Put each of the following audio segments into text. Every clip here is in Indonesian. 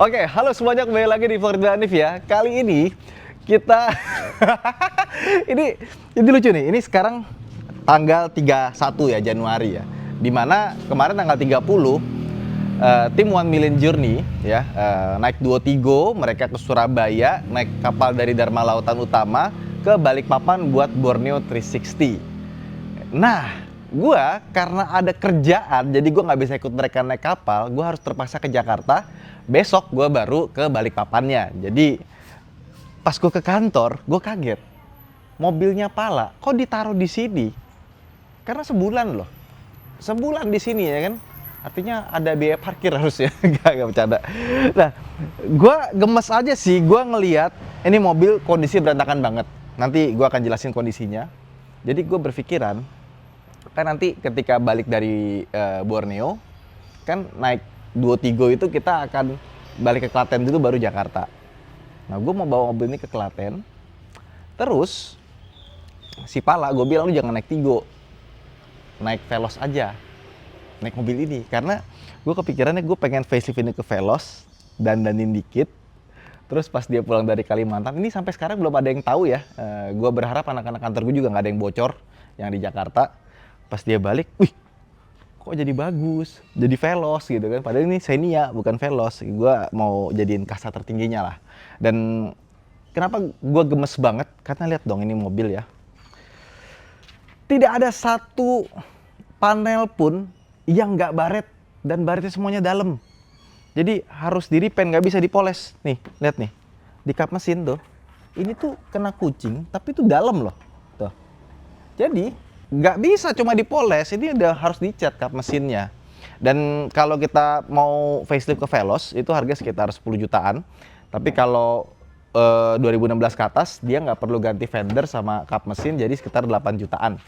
Oke, halo semuanya, kembali lagi di Florida Hanif ya. Kali ini kita ini lucu nih. Ini sekarang tanggal 31 ya, Januari ya. Dimana kemarin tanggal 30 tim One Million Journey ya naik duo Tigo, mereka ke Surabaya, naik kapal dari Dharma Lautan Utama ke Balikpapan buat Borneo 360. Nah, gua karena ada kerjaan, jadi gua nggak bisa ikut mereka naik kapal. Gua harus terpaksa ke Jakarta. Besok gua baru ke Balikpapannya. Jadi pas gua ke kantor, gua kaget. Mobilnya Pala kok ditaruh di sini? Karena sebulan loh. Sebulan di sini ya kan. Artinya ada biaya parkir harusnya. Gak bercanda. Nah, gua gemes aja sih. Gua ngeliat ini mobil kondisi berantakan banget. Nanti gua akan jelasin kondisinya. Jadi gua berpikiran, kan nanti ketika balik dari Borneo kan naik duo Tigo itu kita akan balik ke Klaten dulu baru Jakarta. Nah, gue mau bawa mobil ini ke Klaten. Terus si Pala gue bilang, lu jangan naik Tigo, naik Veloz aja, naik mobil ini. Karena gue kepikirannya gue pengen facelift ini ke Veloz, dandanin dikit. Terus pas dia pulang dari Kalimantan, ini sampai sekarang belum ada yang tahu ya. Gue berharap anak-anak kantor gue juga nggak ada yang bocor yang di Jakarta. Pas dia balik, wih, kok jadi bagus, jadi Veloz gitu kan. Padahal ini Xenia bukan Veloz. Gue mau jadiin kasta tertingginya lah. Dan kenapa gue gemes banget? Karena lihat dong ini mobil ya. Tidak ada satu panel pun yang nggak baret, dan baretnya semuanya dalam. Jadi harus di repaint, nggak bisa dipoles. Nih, lihat nih, di kap mesin tuh, ini tuh kena kucing, tapi itu dalam loh. Tuh. Jadi nggak bisa cuma dipoles, ini udah harus dicat kap mesinnya. Dan kalau kita mau facelift ke Veloz, itu harga sekitar 10 jutaan. Tapi kalau 2016 ke atas, dia nggak perlu ganti fender sama kap mesin, jadi sekitar 8 jutaan.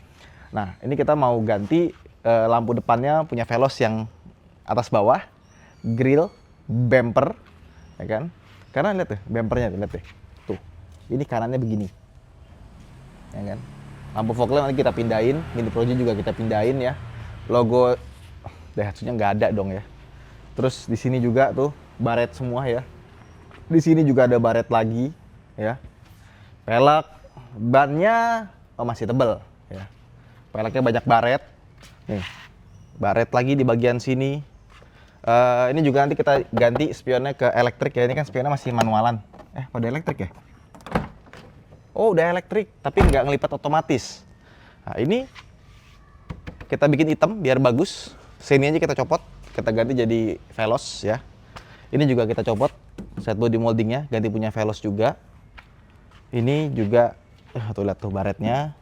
Nah, ini kita mau ganti lampu depannya punya Veloz yang atas bawah, grill, bumper, ya kan? Karena lihat deh, bumpernya lihat deh. Tuh, ini kanannya begini. Ya kan? Lampu fog lamp nanti kita pindahin, mini projo juga kita pindahin ya. Logo Daihatsu-nya nggak ada dong ya. Terus di sini juga tuh baret semua ya. Di sini juga ada baret lagi ya. Pelek, bannya masih tebel ya. Peleknya banyak baret. Nih, baret lagi di bagian sini. Ini juga nanti kita ganti spionnya ke elektrik ya. Ini kan spionnya masih manualan. Pada elektrik ya? Oh, udah elektrik, tapi nggak ngelipat otomatis. Nah, ini kita bikin hitam biar bagus. Sini aja kita copot, kita ganti jadi Veloz ya. Ini juga kita copot, set body moldingnya, ganti punya Veloz juga. Ini juga, tuh lihat tuh baretnya.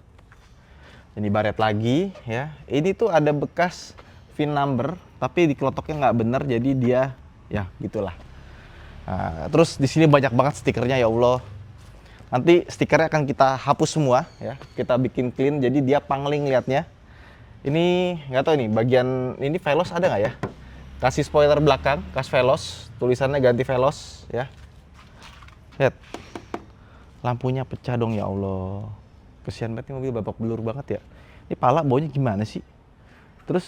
Ini baret lagi ya. Ini tuh ada bekas VIN number, tapi di kelotoknya nggak bener, jadi dia ya gitulah. Nah, terus di sini banyak banget stikernya ya Allah. Nanti stikernya akan kita hapus semua ya, kita bikin clean jadi dia pangling liatnya. Ini nggak tahu nih bagian ini Veloz ada nggak ya? Kasih spoiler belakang, kas Veloz, tulisannya ganti Veloz ya. Lihat, lampunya pecah dong ya Allah. Kesian banget nih mobil, babak belur banget ya. Ini Pala baunya gimana sih? Terus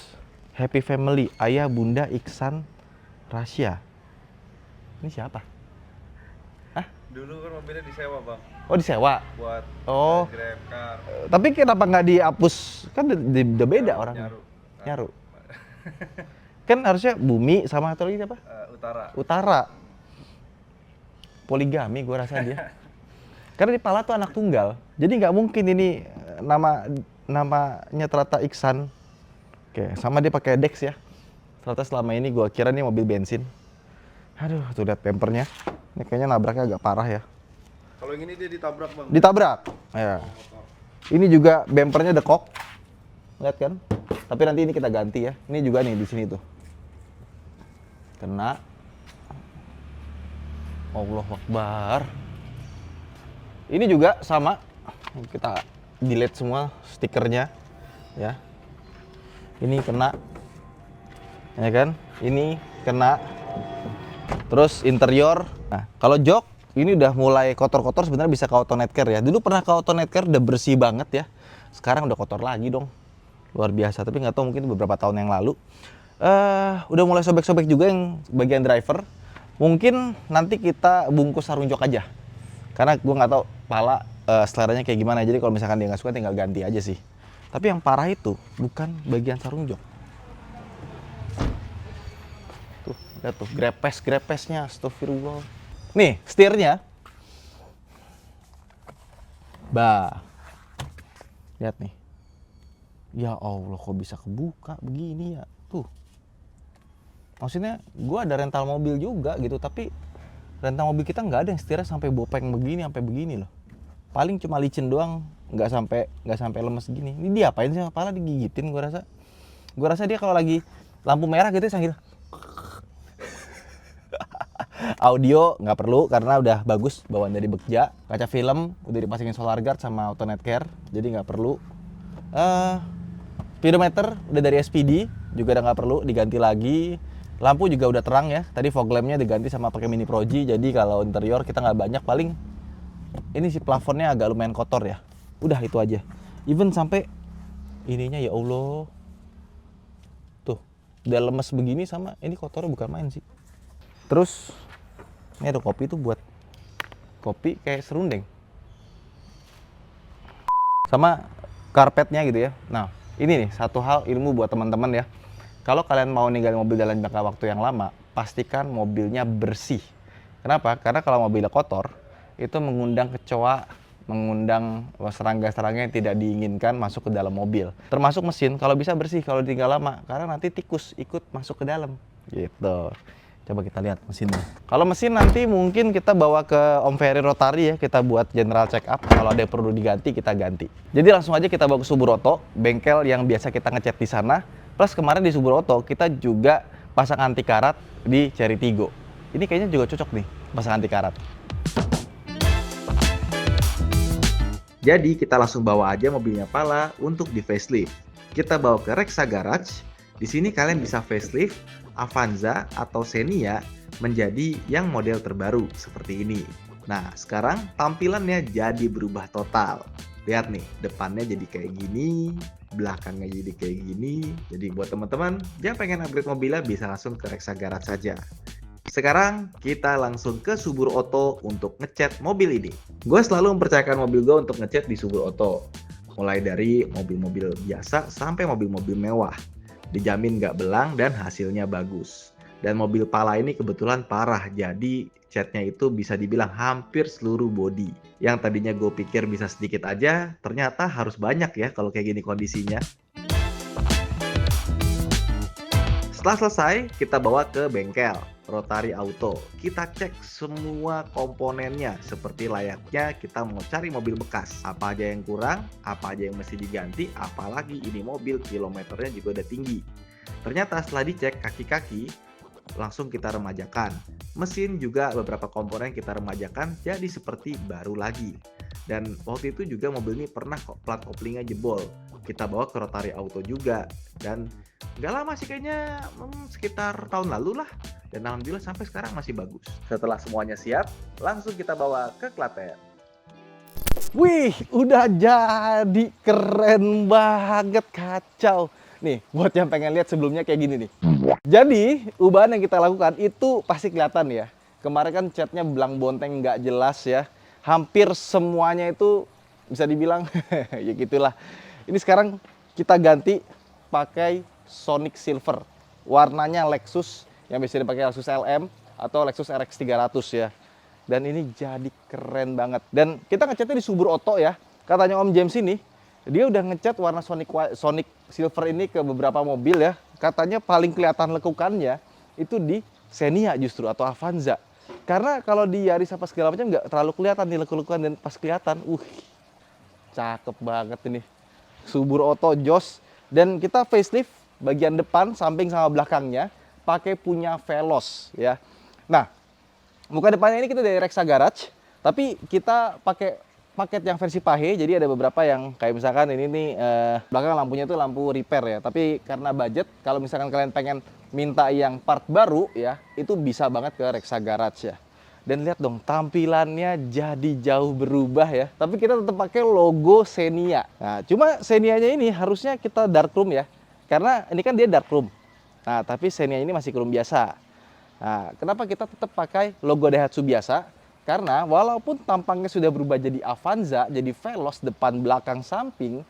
Happy Family, ayah, bunda, Iksan, Rasya. Ini siapa? Dulu kan mobilnya disewa, Bang. Oh, disewa? Buat Grab car. Tapi kenapa nggak dihapus? Kan udah beda orang. Nyaru. Kan harusnya Bumi sama atau lagi siapa? Utara. Poligami gua rasa dia. Karena di Pala tuh anak tunggal. Jadi nggak mungkin ini namanya ternyata Iksan. Oke, sama dia pakai Dex ya. Ternyata selama ini gua kira nih mobil bensin. Aduh, tuh lihat bempernya. Ini kayaknya nabraknya agak parah ya. Kalau yang ini dia ditabrak, Bang. Ditabrak. Ya. Ini juga bempernya dekok. Lihat kan? Tapi nanti ini kita ganti ya. Ini juga nih di sini tuh. Kena. Allahu Akbar. Ini juga sama. Kita delete semua stikernya ya. Ini kena. Ya kan? Ini kena. Terus interior. Nah, kalau jok ini udah mulai kotor-kotor, sebenarnya bisa ke auto net care ya. Dulu pernah ke auto net care udah bersih banget ya. Sekarang udah kotor lagi dong. Luar biasa, tapi nggak tahu mungkin beberapa tahun yang lalu. Udah mulai sobek-sobek juga yang bagian driver. Mungkin nanti kita bungkus sarung jok aja. Karena gue nggak tahu pala seleranya kayak gimana. Jadi kalau misalkan dia nggak suka tinggal ganti aja sih. Tapi yang parah itu bukan bagian sarung jok. Tuh, lihat tuh grepes-grepesnya, astagfirullah. Nih, setirnya. Lihat nih. Ya Allah, kok bisa kebuka begini ya? Tuh. Maksudnya gue ada rental mobil juga gitu, tapi rental mobil kita nggak ada yang setirnya sampai bopeng begini, sampai begini loh. Paling cuma licin doang, nggak sampai lemes gini. Ini dia apain sih, kepala digigitin gue rasa. Gue rasa dia kalau lagi lampu merah gitu sambil audio nggak perlu karena udah bagus bawaan dari Begja. Kaca film udah dipasangin solar guard sama auto net care, jadi nggak perlu. Speedometer udah dari SPD, juga udah nggak perlu diganti lagi. Lampu juga udah terang ya. Tadi fog lampnya diganti sama pakai mini Proji. Jadi kalau interior kita nggak banyak, paling ini si plafonnya agak lumayan kotor ya. Udah itu aja. Even sampai ininya ya Allah. Tuh, udah lemes begini sama ini kotornya bukan main sih. Terus ini ada kopi tuh buat kopi kayak serundeng. Sama karpetnya gitu ya. Nah, ini nih satu hal ilmu buat teman-teman ya. Kalau kalian mau ninggalin mobil dalam jangka waktu yang lama, pastikan mobilnya bersih. Kenapa? Karena kalau mobilnya kotor, itu mengundang kecoa, mengundang serangga-serangga yang tidak diinginkan masuk ke dalam mobil. Termasuk mesin, kalau bisa bersih, kalau tinggal lama, karena nanti tikus ikut masuk ke dalam. Gitu. Coba kita lihat mesinnya. Kalau mesin nanti mungkin kita bawa ke Om Ferry Rotary ya, kita buat general check up. Kalau ada yang perlu diganti, kita ganti. Jadi langsung aja kita bawa ke Suburoto, bengkel yang biasa kita ngecat di sana. Plus kemarin di Suburoto kita juga pasang anti karat di Cherry Tiggo. Ini kayaknya juga cocok nih pasang anti karat. Jadi kita langsung bawa aja mobilnya Pala untuk di facelift. Kita bawa ke Reksa Garage. Di sini kalian bisa facelift Avanza atau Xenia menjadi yang model terbaru seperti ini. Nah, sekarang tampilannya jadi berubah total. Lihat nih, depannya jadi kayak gini, belakangnya jadi kayak gini. Jadi buat teman-teman yang pengen upgrade mobilnya bisa langsung ke Reksa Garage saja. Sekarang kita langsung ke Subur Auto untuk ngecat mobil ini. Gue selalu mempercayakan mobil gue untuk ngecat di Subur Auto. Mulai dari mobil-mobil biasa sampai mobil-mobil mewah. Dijamin nggak belang dan hasilnya bagus. Dan mobil Pala ini kebetulan parah, jadi catnya itu bisa dibilang hampir seluruh bodi. Yang tadinya gue pikir bisa sedikit aja, ternyata harus banyak ya kalau kayak gini kondisinya. Setelah selesai, kita bawa ke bengkel Rotary Auto. Kita cek semua komponennya seperti layaknya kita mau cari mobil bekas. Apa aja yang kurang, apa aja yang mesti diganti, apalagi ini mobil kilometernya juga udah tinggi. Ternyata setelah dicek kaki-kaki, langsung kita remajakan. Mesin juga beberapa komponen kita remajakan jadi seperti baru lagi. Dan waktu itu juga mobil ini pernah plat koplingnya jebol. Kita bawa ke Rotary Auto juga. Dan nggak lama sih kayaknya, sekitar tahun lalu lah. Dan alhamdulillah sampai sekarang masih bagus. Setelah semuanya siap, langsung kita bawa ke Klaten. Wih, udah jadi, keren banget, kacau. Nih, buat yang pengen lihat sebelumnya kayak gini nih. Jadi, ubahan yang kita lakukan itu pasti kelihatan ya. Kemarin kan catnya belang bonteng nggak jelas ya. Hampir semuanya itu bisa dibilang ya gitulah. Ini sekarang kita ganti pakai Sonic Silver. Warnanya Lexus yang biasa dipakai Lexus LM atau Lexus RX 300 ya. Dan ini jadi keren banget. Dan kita ngecatnya di Subur Auto ya. Katanya Om James ini, dia udah ngecat warna Sonic Silver ini ke beberapa mobil ya. Katanya paling kelihatan lekukannya itu di Xenia justru atau Avanza. Karena kalau di Yaris apa segala macam nggak terlalu kelihatan nih lekukan, dan pas kelihatan, cakep banget ini. Subur Auto jos. Dan kita facelift bagian depan, samping sama belakangnya pakai punya Veloz ya. Nah, muka depannya ini kita dari Reksa Garage, tapi kita pakai paket yang versi pahe. Jadi ada beberapa yang kayak misalkan ini nih belakang lampunya itu lampu repair ya. Tapi karena budget, kalau misalkan kalian pengen minta yang part baru ya, itu bisa banget ke Reksa Garage ya. Dan lihat dong, tampilannya jadi jauh berubah ya. Tapi kita tetap pakai logo Xenia. Nah, cuma Xenia-nya ini harusnya kita dark room ya. Karena ini kan dia dark room. Nah, tapi Xenia ini masih chrome biasa. Nah, kenapa kita tetap pakai logo Daihatsu biasa? Karena walaupun tampangnya sudah berubah jadi Avanza, jadi Veloz depan, belakang, samping,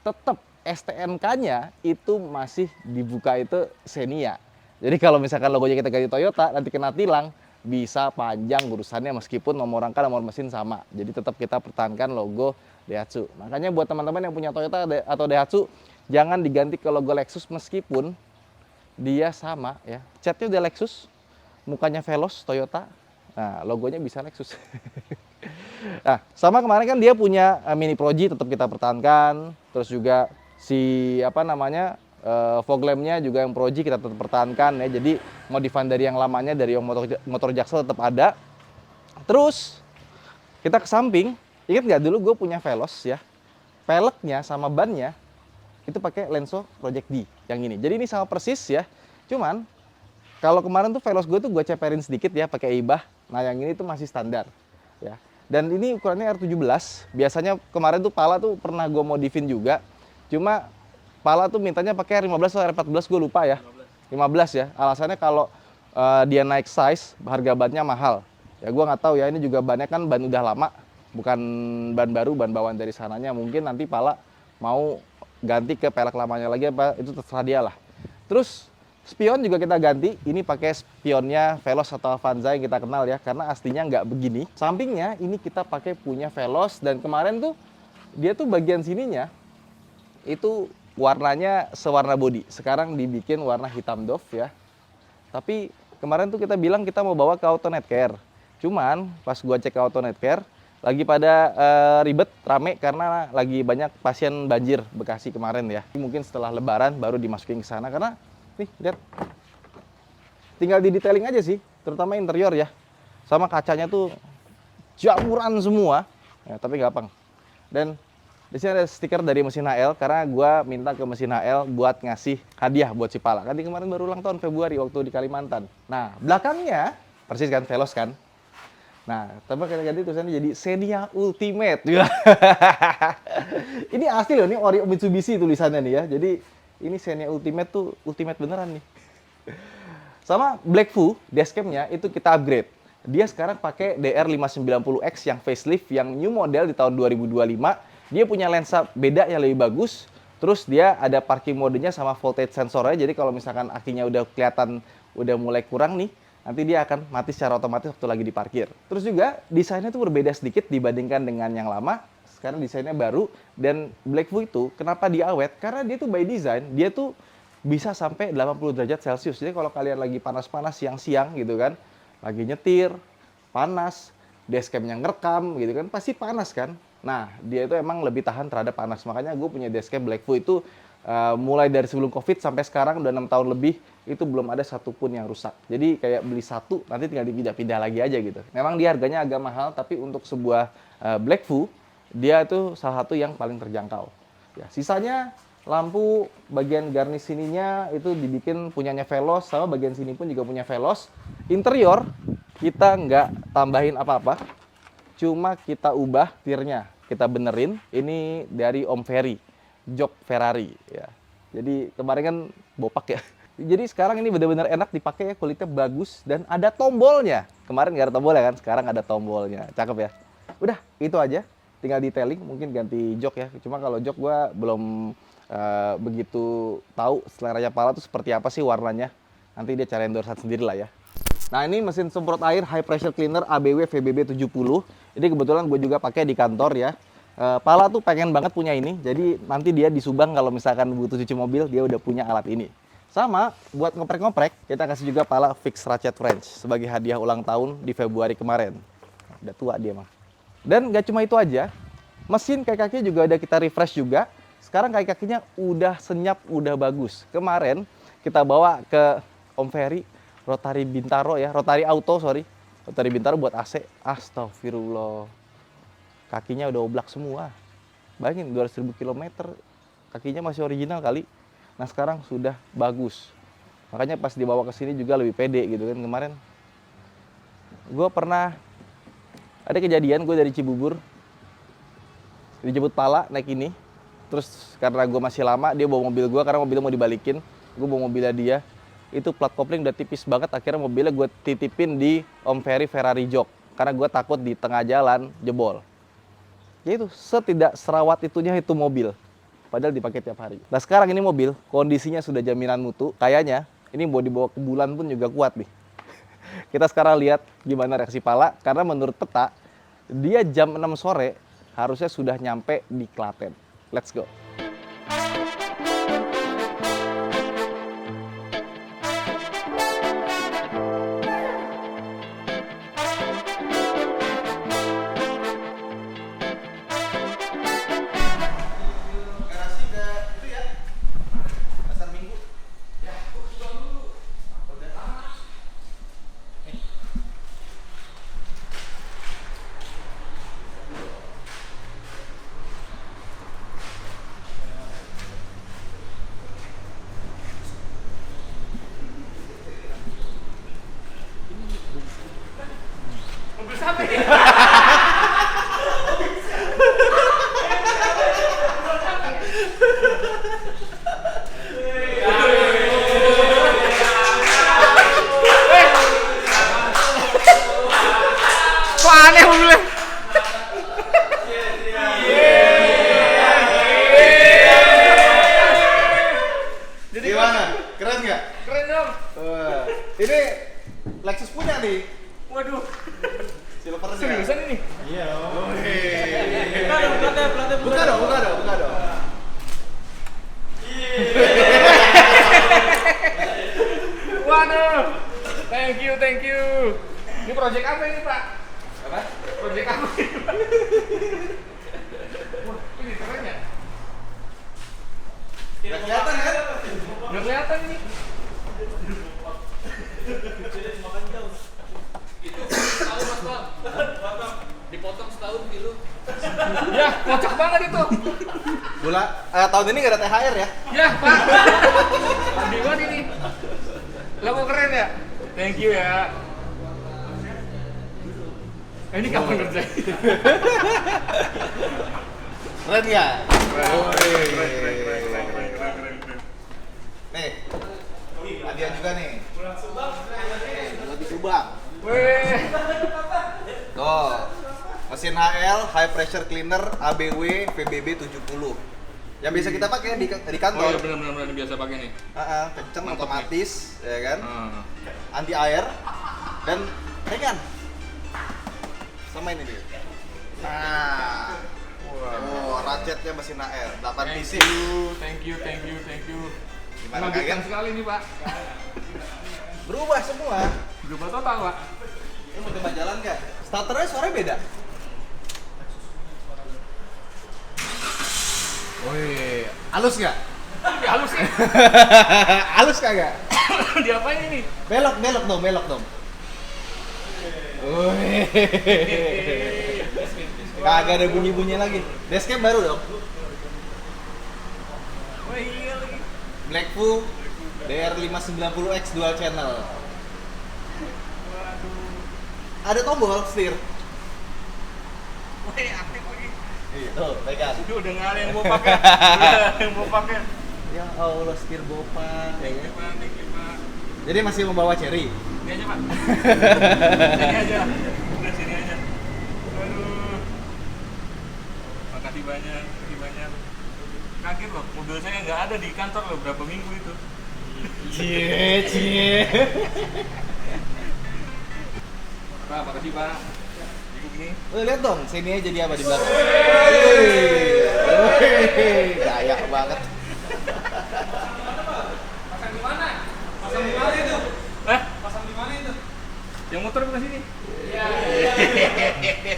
tetap STNK-nya itu masih dibuka itu Xenia. Jadi kalau misalkan logonya kita ganti Toyota, nanti kena tilang, bisa panjang urusannya meskipun nomor rangka, nomor mesin sama. Jadi tetap kita pertahankan logo Daihatsu. Makanya buat teman-teman yang punya Toyota atau Daihatsu, jangan diganti ke logo Lexus meskipun dia sama ya. Catnya udah Lexus, mukanya Veloz Toyota. Nah, logonya bisa Lexus. Nah, sama kemarin kan dia punya Mini Pro-G tetap kita pertahankan. Terus juga si fog lamp-nya juga yang Pro-G kita tetap pertahankan ya. Jadi modifan dari yang lamanya dari yang motor Jaksel tetap ada. Terus kita ke samping, ingat nggak dulu gue punya Veloz ya. Peleknya sama bannya itu pakai Lenso Project D yang ini. Jadi ini sama persis ya. Cuman kalau kemarin tuh Veloz gue tuh gue ceperin sedikit ya pakai Eibah. Nah, yang ini tuh masih standar ya. Dan ini ukurannya R17. Biasanya kemarin tuh pala tuh pernah gue modifin juga. Cuma pala tuh mintanya pakai R15 atau R14 gue lupa ya. 15 ya. Alasannya kalau dia naik size, harga bannya mahal. Ya gue nggak tahu ya, ini juga bannya kan ban udah lama, bukan ban baru, ban bawaan dari sananya. Mungkin nanti pala mau ganti ke pelek lamanya lagi apa, itu terserah dia lah. Terus spion juga kita ganti, ini pakai spionnya Veloz atau Avanza yang kita kenal ya, karena aslinya nggak begini. Sampingnya ini kita pakai punya Veloz, dan kemarin tuh dia tuh bagian sininya itu warnanya sewarna body. Sekarang dibikin warna hitam doff ya. Tapi kemarin tuh kita bilang kita mau bawa ke Autonet Care. Cuman pas gua cek ke Autonet Care, lagi pada ribet, rame karena lagi banyak pasien banjir Bekasi kemarin ya. Mungkin setelah Lebaran baru dimasukin ke sana karena nih, lihat. Tinggal di detailing aja sih, terutama interior ya. Sama kacanya tuh jamuran semua, ya, tapi gampang. Dan di sini ada stiker dari mesin HL karena gua minta ke mesin HL buat ngasih hadiah buat si Pala. Kan di kemarin baru ulang tahun Februari waktu di Kalimantan. Nah, belakangnya persis kan Veloz kan. Nah, tapi ganti tulisannya jadi Xenia Ultimate. Ini asli loh, ini ori Mitsubishi tulisannya nih ya. Jadi ini Xenia Ultimate tuh ultimate beneran nih. Sama Blackfu, dashcam-nya itu kita upgrade. Dia sekarang pakai DR590X yang facelift, yang new model di tahun 2025. Dia punya lensa beda yang lebih bagus. Terus dia ada parking modenya sama voltage sensornya. Jadi kalau misalkan akinya udah kelihatan udah mulai kurang nih, nanti dia akan mati secara otomatis waktu lagi diparkir. Terus juga desainnya tuh berbeda sedikit dibandingkan dengan yang lama. Sekarang desainnya baru, dan Blackfu itu kenapa dia awet? Karena dia tuh by design, dia tuh bisa sampai 80 derajat Celcius. Jadi kalau kalian lagi panas-panas siang-siang gitu kan, lagi nyetir, panas, dashcam-nya ngerekam gitu kan, pasti panas kan? Nah, dia itu emang lebih tahan terhadap panas. Makanya gue punya dashcam Blackfu itu mulai dari sebelum COVID sampai sekarang udah 6 tahun lebih, itu belum ada satupun yang rusak. Jadi kayak beli satu, nanti tinggal dipindah-pindah lagi aja gitu. Memang dia harganya agak mahal, tapi untuk sebuah Blackfu, dia itu salah satu yang paling terjangkau. Ya, sisanya lampu bagian garnish sininya itu dibikin punyanya Veloz, sama bagian sini pun juga punya Veloz. Interior kita nggak tambahin apa-apa, cuma kita ubah tirnya, kita benerin. Ini dari Om Ferry, jok Ferrari ya. Jadi kemarin kan bopak ya. Jadi sekarang ini benar-benar enak dipakai ya, kulitnya bagus dan ada tombolnya. Kemarin nggak ada tombolnya kan, sekarang ada tombolnya. Cakep ya. Udah, itu aja. Tinggal detailing, mungkin ganti jok ya. Cuma kalau jok gua belum begitu tahu seleranya Pala tuh seperti apa sih warnanya. Nanti dia cari endorsean sendiri lah ya. Nah, ini mesin semprot air high pressure cleaner ABW VBB 70. Ini kebetulan gue juga pakai di kantor ya. Pala tuh pengen banget punya ini. Jadi nanti dia di Subang kalau misalkan butuh cuci mobil, dia udah punya alat ini. Sama buat ngoprek-ngoprek, kita kasih juga Pala fix ratchet wrench sebagai hadiah ulang tahun di Februari kemarin. Udah tua dia mah. Dan nggak cuma itu aja, mesin kaki-kakinya juga udah kita refresh juga. Sekarang kaki-kakinya udah senyap, udah bagus. Kemarin kita bawa ke Om Ferry, Rotary Bintaro ya, Rotary Auto sorry. Rotary Bintaro buat AC, astagfirullah. Kakinya udah oblak semua. Bayangin 200.000 km, kakinya masih original kali. Nah sekarang sudah bagus. Makanya pas dibawa ke sini juga lebih pede gitu kan. Kemarin gue pernah ada kejadian, gue dari Cibubur dijemput Pala naik ini. Terus karena gue masih lama, dia bawa mobil gue karena mobilnya mau dibalikin. Gue bawa mobilnya dia. itu plat kopling udah tipis banget, akhirnya mobilnya gue titipin di Om Ferry Ferrari Jok karena gue takut di tengah jalan jebol. Ya itu, setidak serawat itunya itu mobil, padahal dipakai tiap hari. Nah sekarang ini mobil kondisinya sudah jaminan mutu, kayaknya ini mau dibawa ke bulan pun juga kuat nih. Kita sekarang lihat gimana reaksi Pala, karena menurut peta dia jam 6 sore harusnya sudah nyampe di Klaten. Let's go. Kok aneh mobilnya? Jadi gimana? Keren nggak? Keren dong. Ini Lexus punya nih. Waduh. Silvernya. Seriusan ini? Iya. Buka dong, platnya. Buka dong. Waduh. Thank you. Ini project apa ini, Pak? Apa? Project apa ini, Pak? Wah, ini keren ya? Nggak kelihatan kan? Nggak kelihatan ini. Itu setahun mas Bang, dipotong setahun dulu. Ya, kocak banget itu. Tahun ini nggak ada THR ya? Ya, Pak. Lebih banget ini. Logo keren ya? Thank you ya. Ini kapan ngerjain? Keren nggak? Keren. Nih, hadiah juga nih. Lagi Subang. Weh. Tuh, mesin HL High Pressure Cleaner ABW VBB 70 yang bisa kita pakai di Oh kantor. iya benar ini biasa pakai nih. Kenceng, Mantap otomatis, ya kan? Ah. Anti air dan ringan. Sama ini dia. Nah, ratchetnya mesin HL 8 PC. Thank you. Gimana Mengagumkan kaget? sekali nih Pak. Berubah semua. Berubah total Pak. Ini mau coba jalan nggak? Starternya suaranya beda. Wih, halus nggak? Ya halus ya. Halus kagak? Diapain ini? Belok dong. Wih. Kagak ada bunyi-bunyi lagi. Dashcam baru dong. Oh iya lagi. Blackfu DR590X dual channel. Ada tombol setir. Wih, aktif lagi. Iya, tuh, pegang. Itu udah nggak ada yang mau pakai. Ya Allah, setir bopak. Thank you Pak. Jadi masih membawa cherry. Ini aja Pak. Sini aja. Aduh. Makasih banyak. Kaget loh, mobil saya nggak ada di kantor loh berapa minggu itu. Cie. Pak, makasih Pak. Ibu gini. Lihat dong, sini aja jadi apa di belakang. Wih, gaya banget. Pasang di mana itu? Pasang di mana itu? Yang motor ke sini. Iya.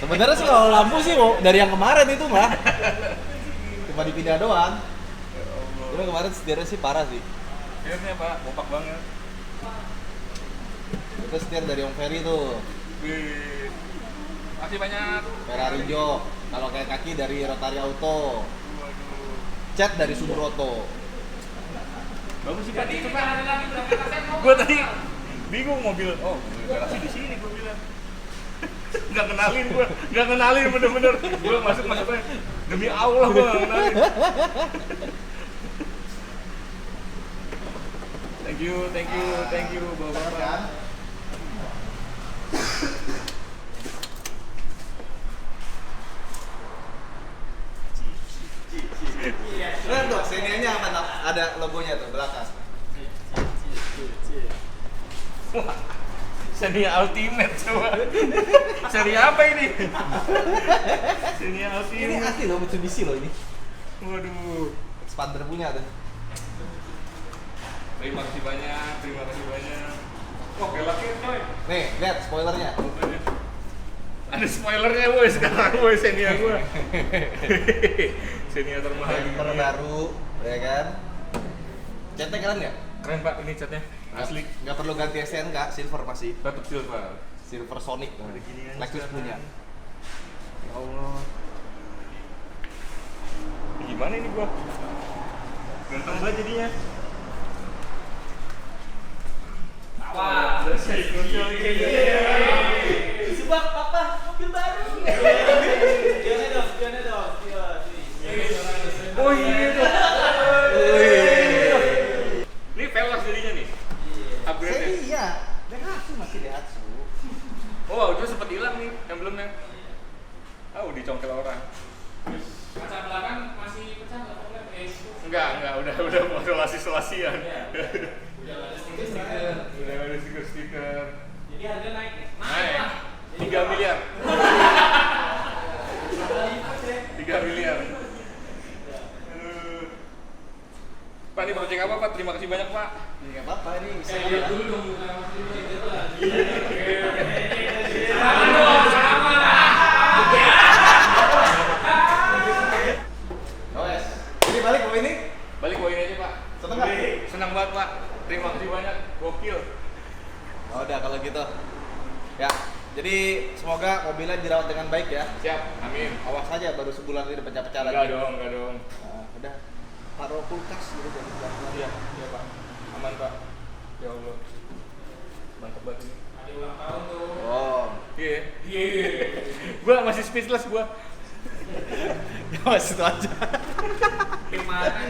Sebenarnya sih kalau lampu sih dari yang kemarin itu mah. Cuma dipindah doang. Cuma kemarin setirnya sih parah sih. Setirnya Pak, bopak banget. Itu setir dari Om Ferry tuh. Wih. Makasih banyak. Ferrari Jok. Kalau kayak kaki dari Rotary Auto. Waduh. Cat dari Sumroto. Bagus sih Pak, itu Pak. Gua tadi bingung mobil. Oh, garasi di sini gua bilang. Nggak kenalin bener-bener. Gua masuknya demi Allah gua nggak kenalin. Thank you, bapak. Keren tuh, Xenia-nya apa? Ada logonya tuh belakang. Wah, Xenia Ultimate coba. Seri apa ini? Xenia Ini Ultimate. asli loh, Mitsubishi loh ini. Waduh. Expander punya tuh. Terima kasih banyak. Wah, gelaknya coy. Nih, lihat spoilernya. Ada spoilernya boy sekarang boy Xenia gua. Xenia termahal Bumper baru, ya kan? Catnya keren nggak? Keren pak ini catnya. Asli. Nggak perlu ganti STNK, silver masih. Tetap silver. Silver Sonic. Ada ginian Lexus sekarang. punya. Ya Allah. Gimana ini gua? Ganteng banget jadinya. Wah, Subak papa, mobil baru. Gimana dong? Oh iya tuh. Ini Veloz jadinya nih. Upgrade-nya. Iya, Daihatsu masih Daihatsu. Oh, itu sempat hilang nih emblemnya. Ah, dicongkel orang. Kaca belakang masih pecah nggak problem guys? Enggak, udah modulasi-selasian. Udah nggak ada stiker. Udah ada stiker-stiker. Jadi harga naik nih. Naik. lah. 3 miliar. 3 miliar. Pak, ini project apa Pak? Terima kasih banyak Pak. Nggak apa-apa ini bisa. Saya lihat dulu dong muka Mas Dino itu lah. Wes. Ini balik bawa ini. Balik bawa ini aja Pak. Seneng nggak? Senang banget Pak. Terima kasih banyak. Gokil. Oh, udah kalau gitu. Ya, jadi semoga mobilnya dirawat dengan baik ya. Siap. Amin. Awas aja baru sebulan ini udah pecah-pecah lagi. Enggak dong. Nah, udah. Taruh kulkas gitu jangan pelan-pelan. Iya Pak. Aman Pak. Ya Allah. Mantap banget ini. Ada ulang tahun tuh. Oh. Iya. Gua masih speechless gua. Ya, mas itu aja. Gimana?